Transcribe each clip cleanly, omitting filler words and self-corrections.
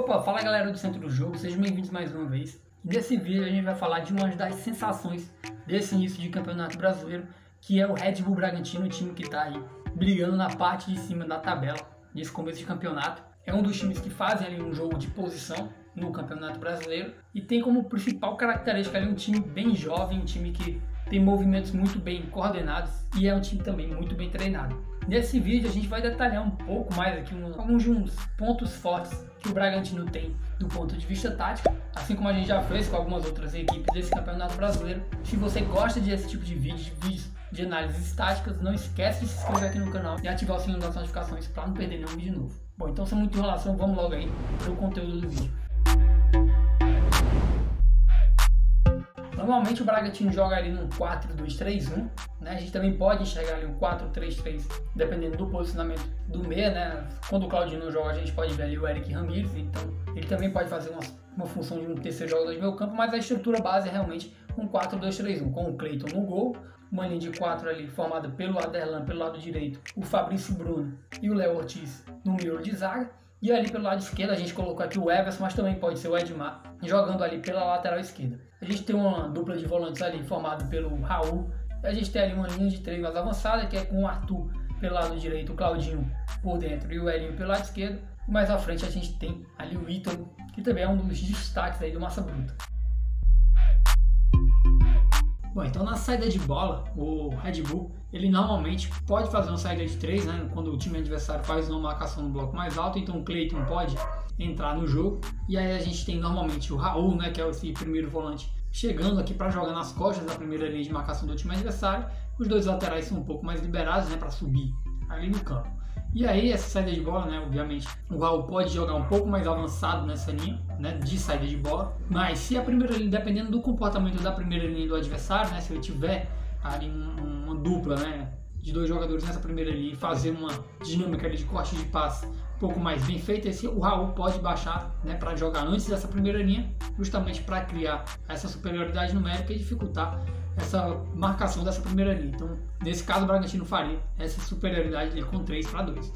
Opa, fala galera do Centro do Jogo, sejam bem-vindos mais uma vez. Nesse vídeo a gente vai falar de uma das sensações desse início de campeonato brasileiro, que é o Red Bull Bragantino, o time que está aí brigando na parte de cima da tabela nesse começo de campeonato. É um dos times que fazem ali um jogo de posição no campeonato brasileiro e tem como principal característica ali um time bem jovem, um time que tem movimentos muito bem coordenados e é um time também muito bem treinado. Nesse vídeo a gente vai detalhar um pouco mais aqui alguns pontos fortes que o Bragantino tem do ponto de vista tático, assim como a gente já fez com algumas outras equipes desse campeonato brasileiro. Se você gosta desse tipo de vídeos de análises táticas, não esquece de se inscrever aqui no canal e ativar o sininho das notificações para não perder nenhum vídeo novo. Bom, então sem muita enrolação, vamos logo aí para o conteúdo do vídeo. Normalmente o Bragantino joga ali num 4-2-3-1, né? A gente também pode enxergar ali um 4-3-3, dependendo do posicionamento do meia, né? Quando o Claudinho não joga, a gente pode ver ali o Eric Ramírez, então ele também pode fazer uma função de um terceiro jogador de meio campo, mas a estrutura base é realmente um 4-2-3-1, com o Cleiton no gol, uma linha de 4 ali formada pelo Aderlan pelo lado direito, o Fabrício Bruno e o Léo Ortiz no miolo de zaga. E ali pelo lado esquerdo a gente colocou aqui o Everson, mas também pode ser o Edmar, jogando ali pela lateral esquerda. A gente tem uma dupla de volantes ali formada pelo Raul. E a gente tem ali uma linha de 3 mais avançada, que é com o Arthur pelo lado direito, o Claudinho por dentro e o Elinho pelo lado esquerdo. E mais à frente a gente tem ali o Ítalo, que também é um dos destaques aí do Massa Bruta. Bom, então na saída de bola, o Red Bull, ele normalmente pode fazer uma saída de 3, né? Quando o time adversário faz uma marcação no bloco mais alto, então o Cleiton pode entrar no jogo. E aí a gente tem normalmente o Raul, né? Que é esse primeiro volante, chegando aqui para jogar nas costas da primeira linha de marcação do time adversário. Os dois laterais são um pouco mais liberados, né? Para subir ali no campo. E aí essa saída de bola, né, obviamente, o Raul pode jogar um pouco mais avançado nessa linha, né, de saída de bola. Mas se a primeira linha, dependendo do comportamento da primeira linha do adversário, né, se ele tiver ali uma dupla, né, de dois jogadores nessa primeira linha e fazer uma dinâmica ali de corte de passe um pouco mais bem feita, o Raul pode baixar, né, para jogar antes dessa primeira linha, justamente para criar essa superioridade numérica e dificultar essa marcação dessa primeira linha. Então, nesse caso, o Bragantino faria essa superioridade dele com 3-2.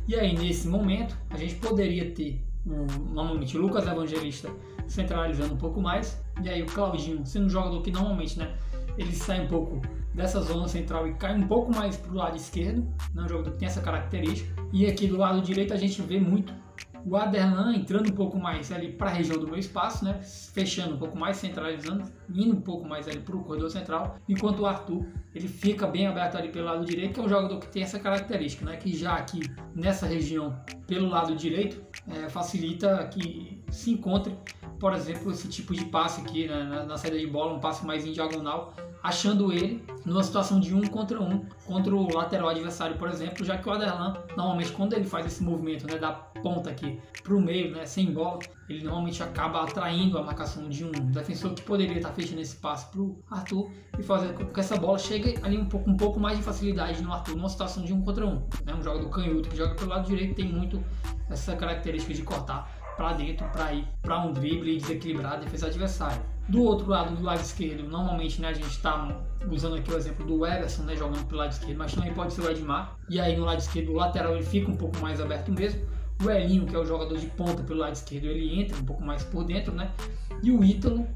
E aí, nesse momento, a gente poderia ter normalmente o Lucas Evangelista centralizando um pouco mais, e aí o Claudinho sendo um jogador que normalmente, né, ele sai um pouco dessa zona central e cai um pouco mais para o lado esquerdo, né, um jogador que tem essa característica. E aqui do lado direito a gente vê muito o Aderlan entrando um pouco mais ali para a região do meu espaço, né, fechando um pouco mais, centralizando, indo um pouco mais ali para o corredor central, enquanto o Arthur ele fica bem aberto ali pelo lado direito, que é um jogador que tem essa característica, né, que já aqui nessa região pelo lado direito facilita que se encontre, por exemplo, esse tipo de passe aqui, né, na saída de bola, um passe mais em diagonal, achando ele numa situação de 1 contra 1 contra o lateral adversário, por exemplo, já que o Aderlan, normalmente quando ele faz esse movimento, né, da ponta aqui para o meio, né, sem bola, ele normalmente acaba atraindo a marcação de um defensor que poderia estar fechando esse passe para o Arthur e fazer com que essa bola chegue ali um pouco mais de facilidade no Arthur, numa situação de 1 contra 1. Né, um jogador canhoto que joga pelo lado direito tem muito essa característica de cortar para dentro para ir para um drible e desequilibrar a defesa adversária. Do outro lado, do lado esquerdo, normalmente, né, a gente está usando aqui o exemplo do Everson, né, jogando pelo lado esquerdo, mas também pode ser o Edmar. E aí no lado esquerdo, o lateral ele fica um pouco mais aberto mesmo. O Elinho, que é o jogador de ponta pelo lado esquerdo, ele entra um pouco mais por dentro, né? E o Ítalo,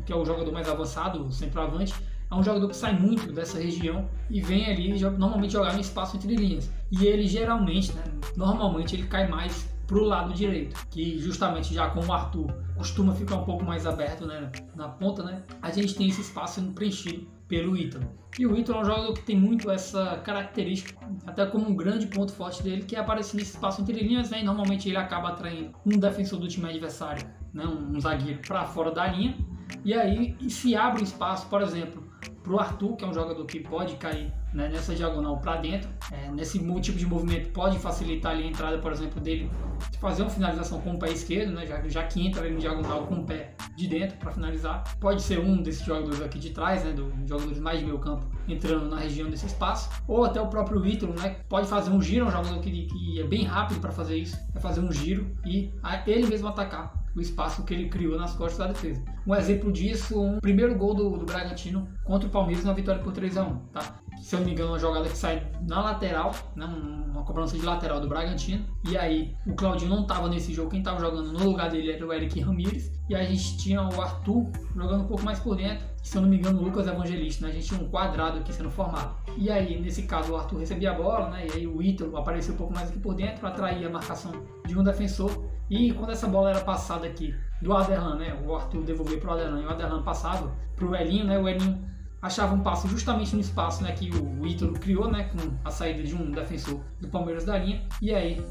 que é o jogador mais avançado, o centroavante, é um jogador que sai muito dessa região e vem ali normalmente jogar no espaço entre linhas. E ele geralmente, né, normalmente ele cai mais para o lado direito, que justamente já com o Arthur costuma ficar um pouco mais aberto, né, na ponta, né, a gente tem esse espaço sendo preenchido pelo Ítalo. E o Ítalo é um jogador que tem muito essa característica, até como um grande ponto forte dele, que é aparecer nesse espaço entre linhas, né, e normalmente ele acaba atraindo um defensor do time adversário, né, um zagueiro para fora da linha, e aí se abre um espaço, por exemplo, para o Arthur, que é um jogador que pode cair, né, nessa diagonal para dentro, nesse tipo de movimento pode facilitar ali a entrada, por exemplo, dele de fazer uma finalização com o pé esquerdo, né, já que entra ali no diagonal com o pé de dentro para finalizar. Pode ser um desses jogadores aqui de trás, né, dos jogadores mais de meio campo, entrando na região desse espaço, ou até o próprio Ítalo, né, pode fazer um giro, é um jogador que é bem rápido para fazer isso, é fazer um giro e ele mesmo atacar o espaço que ele criou nas costas da defesa. Um exemplo disso, um primeiro gol do Bragantino contra o Palmeiras na vitória por 3-1, tá? Se eu não me engano, uma jogada que sai na lateral, né? Uma cobrança de lateral do Bragantino. E aí, o Claudinho não estava nesse jogo, quem estava jogando no lugar dele era o Eric Ramírez. E aí a gente tinha o Arthur jogando um pouco mais por dentro. Se eu não me engano, o Lucas Evangelista, né? A gente tinha um quadrado aqui sendo formado. E aí, nesse caso, o Arthur recebia a bola, né? E aí o Ítalo apareceu um pouco mais aqui por dentro para atrair a marcação de um defensor. E quando essa bola era passada aqui do Aderlan, né? O Arthur devolveu para o Aderlan e o Aderlan passava para o Elinho, né? O Elinho achava um passo justamente no espaço, né, que o Ítalo criou, né, com a saída de um defensor do Palmeiras da linha. E aí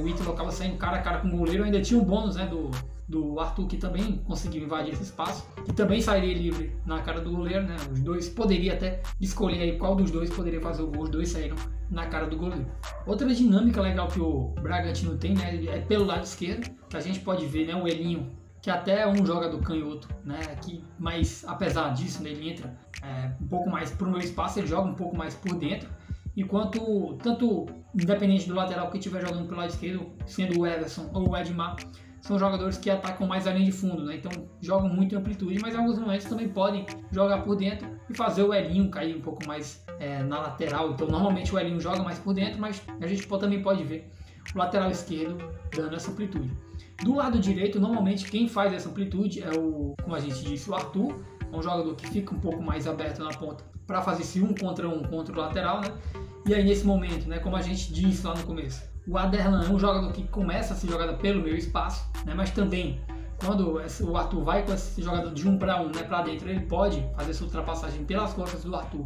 o Ítalo acaba saindo cara a cara com o goleiro. Ainda tinha um bônus, né, do Arthur, que também conseguiu invadir esse espaço, que também sairia livre na cara do goleiro, né? Os dois poderia até escolher aí qual dos dois poderia fazer o gol. Os dois saíram na cara do goleiro. Outra dinâmica legal que o Bragantino tem, né, é pelo lado esquerdo, que a gente pode ver, né, o Elinho, que até é um jogador canhoto, né, que, mas apesar disso, né, ele entra um pouco mais para o meu espaço, ele joga um pouco mais por dentro, enquanto tanto independente do lateral que estiver jogando pelo lado esquerdo, sendo o Everson ou o Edmar, são jogadores que atacam mais a linha de fundo, né, então jogam muito em amplitude, mas em alguns momentos também podem jogar por dentro e fazer o Elinho cair um pouco mais na lateral. Então normalmente o Elinho joga mais por dentro, mas a gente também pode ver o lateral esquerdo dando essa amplitude. Do lado direito, normalmente quem faz essa amplitude é como a gente disse, o Arthur. É um jogador que fica um pouco mais aberto na ponta para fazer esse um contra o lateral, né? E aí nesse momento, né, como a gente disse lá no começo, o Aderlan é um jogador que começa essa jogada pelo meio espaço, né? Mas também quando o Arthur vai com esse jogador de 1 para 1, né, para dentro, ele pode fazer essa ultrapassagem pelas costas do Arthur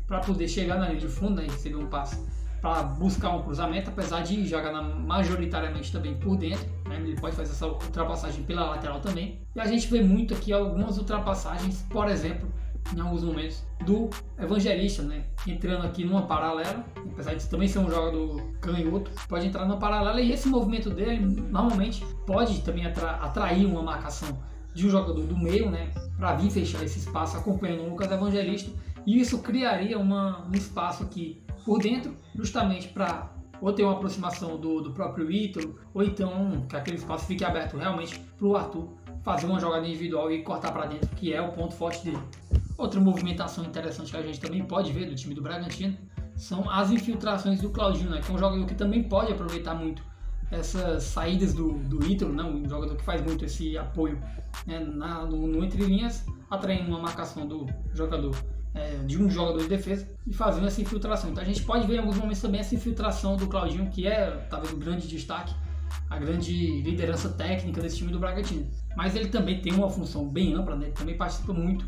para poder chegar na linha de fundo, né, e receber um passe para buscar um cruzamento, apesar de jogar majoritariamente também por dentro, né? Ele pode fazer essa ultrapassagem pela lateral também. E a gente vê muito aqui algumas ultrapassagens, por exemplo, em alguns momentos, do Evangelista, né, entrando aqui numa paralela, apesar de também ser um jogador canhoto, pode entrar numa paralela, e esse movimento dele normalmente pode também atrair uma marcação de um jogador do meio, né, para vir fechar esse espaço acompanhando o Lucas Evangelista, e isso criaria um espaço aqui por dentro, justamente para ou ter uma aproximação do próprio Ítalo, ou então que aquele espaço fique aberto realmente para o Arthur fazer uma jogada individual e cortar para dentro, que é o ponto forte dele. Outra movimentação interessante que a gente também pode ver do time do Bragantino são as infiltrações do Claudinho, né, que é um jogador que também pode aproveitar muito essas saídas do Ítalo, né, um jogador que faz muito esse apoio, né, no entrelinhas, atraindo uma marcação do jogador, de um jogador de defesa e fazendo essa infiltração. Então a gente pode ver em alguns momentos também essa infiltração do Claudinho, que é talvez o grande destaque, a grande liderança técnica desse time do Bragantino. Mas ele também tem uma função bem ampla, né? Ele também participa muito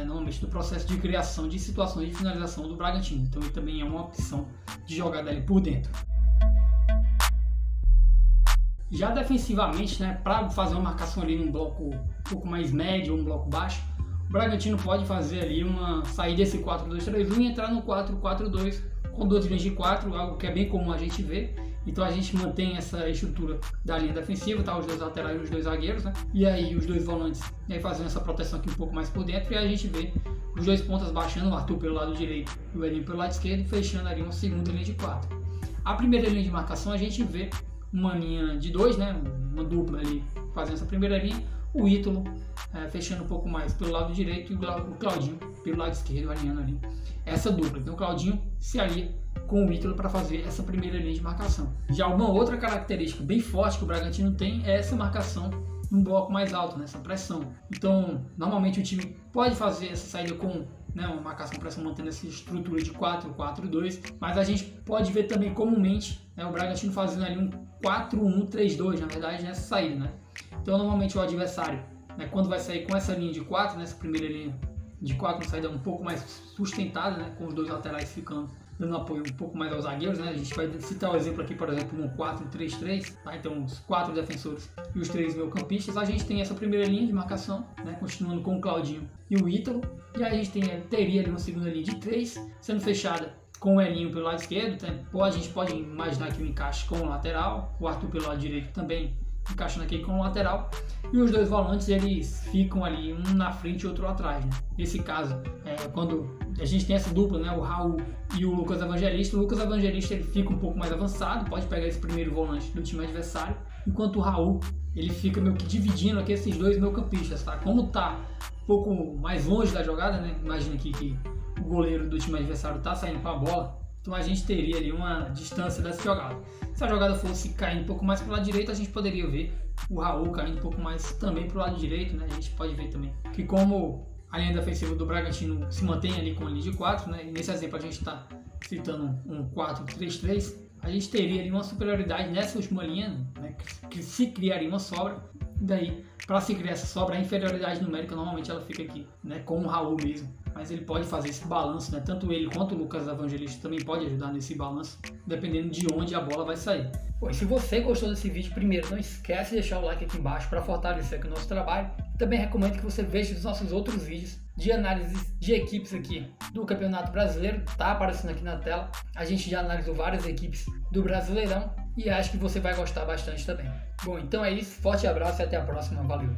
normalmente do processo de criação de situações de finalização do Bragantino. Então ele também é uma opção de jogada ali por dentro. Já defensivamente, né, para fazer uma marcação ali num bloco um pouco mais médio ou um bloco baixo, o Bragantino pode fazer ali sair desse 4-2-3-1 e entrar no 4-4-2 com 2 linhas de 4, algo que é bem comum a gente ver. Então a gente mantém essa estrutura da linha defensiva, tá? Os dois laterais e os dois zagueiros, né? E aí os dois volantes, né, fazendo essa proteção aqui um pouco mais por dentro, e a gente vê os dois pontas baixando, o Arthur pelo lado direito e o Elinho pelo lado esquerdo, fechando ali uma segunda linha de 4. A primeira linha de marcação a gente vê uma linha de 2, né? Uma dupla ali fazendo essa primeira linha, o Ítalo fechando um pouco mais pelo lado direito e o Claudinho pelo lado esquerdo, alinhando ali essa dupla. Então o Claudinho se alia com o Ítalo para fazer essa primeira linha de marcação. Já uma outra característica bem forte que o Bragantino tem é essa marcação num bloco mais alto, né, essa pressão. Então normalmente o time pode fazer essa saída com, né, uma marcação-pressão mantendo essa estrutura de 4-4-2, mas a gente pode ver também comumente, né, o Bragantino fazendo ali um 4-1-3-2, na verdade, nessa saída, né? Então normalmente o adversário, né, quando vai sair com essa linha de 4, nessa primeira linha de 4, uma saída um pouco mais sustentada, né, com os dois laterais ficando dando apoio um pouco mais aos zagueiros, né? A gente vai citar o exemplo aqui, por exemplo, no 4-3-3, tá? Então os 4 defensores e os 3 meio-campistas. A gente tem essa primeira linha de marcação, né, continuando com o Claudinho e o Ítalo, e aí a gente teria ali uma segunda linha de 3, sendo fechada com o Elinho pelo lado esquerdo, tá? A gente pode imaginar aqui um encaixe com o lateral, o Arthur pelo lado direito também encaixando aqui com o lateral, e os dois volantes eles ficam ali, um na frente e outro atrás, né? Nesse caso, quando a gente tem essa dupla, né, o Raul e o Lucas Evangelista, ele fica um pouco mais avançado, pode pegar esse primeiro volante do time adversário, enquanto o Raul ele fica meio que dividindo aqui esses dois meio-campistas, tá? Como tá um pouco mais longe da jogada, né? Imagina aqui que o goleiro do time adversário tá saindo com a bola, então a gente teria ali uma distância dessa jogada. Se a jogada fosse caindo um pouco mais para o lado direito, a gente poderia ver o Raul caindo um pouco mais também para o lado direito, né? A gente pode ver também que como a linha defensiva do Bragantino se mantém ali com a linha de 4, né? E nesse exemplo a gente está citando um 4-3-3, a gente teria ali uma superioridade nessa última linha, né? Que se criaria uma sobra. Daí, para se criar essa sobra, a inferioridade numérica normalmente ela fica aqui, né? Com o Raul mesmo. Mas ele pode fazer esse balanço, né? Tanto ele quanto o Lucas Evangelista também pode ajudar nesse balanço, dependendo de onde a bola vai sair. Bom, e se você gostou desse vídeo, primeiro, não esquece de deixar o like aqui embaixo para fortalecer aqui o nosso trabalho. Também recomendo que você veja os nossos outros vídeos de análise de equipes aqui do Campeonato Brasileiro. Tá aparecendo aqui na tela. A gente já analisou várias equipes do Brasileirão e acho que você vai gostar bastante também. Bom, então é isso. Forte abraço e até a próxima. Valeu!